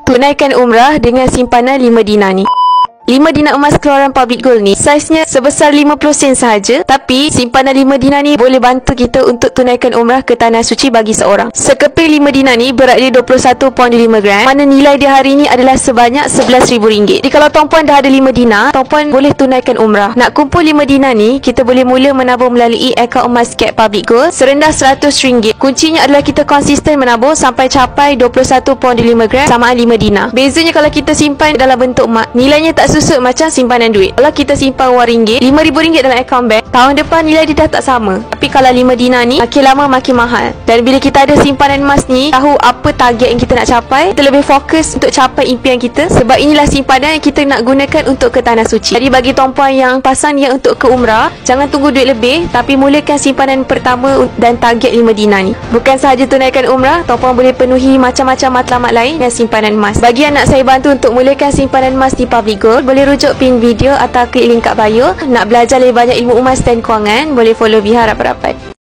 Tunaikan umrah dengan simpanan 5 dinar ni. 5 dinar emas keluaran Public Gold ni saiznya sebesar 50 sen sahaja, tapi simpanan 5 dinar ni boleh bantu kita untuk tunaikan umrah ke Tanah Suci bagi seorang. Sekeping 5 dinar ni berat dia 21.5 gram, mana nilai dia hari ni adalah sebanyak RM11,000. Jadi kalau tuan-puan dah ada 5 dinar, tuan-puan boleh tunaikan umrah. Nak kumpul 5 dinar ni, kita boleh mula menabung melalui akaun emas Skep Public Gold serendah RM100. Kuncinya adalah kita konsisten menabung sampai capai 21.5 gram samaan 5 dinar. Bezanya kalau kita simpan dalam bentuk mak, nilainya tak susut macam simpanan duit. Kalau kita simpan wang ringgit, RM5,000 dalam akaun bank, tahun depan nilai dia dah tak sama. Tapi kalau 5 dinar ni, makin lama makin mahal. Dan bila kita ada simpanan emas ni, tahu apa target yang kita nak capai, kita lebih fokus untuk capai impian kita. Sebab inilah simpanan yang kita nak gunakan untuk ke Tanah Suci. Jadi bagi tuan-puan yang pasang niat untuk ke umrah, jangan tunggu duit lebih, tapi mulakan simpanan pertama dan target 5 dinar ni. Bukan sahaja tunaikan umrah, tuan-puan boleh penuhi macam-macam matlamat lain dengan simpanan emas. Bagi yang nak saya bantu untuk mulakan simpanan emas di Public Gold, boleh rujuk pin video atau klik link kat bio. Nak belajar lebih banyak ilmu emas dan kewangan, boleh follow Biha rapat-rapat.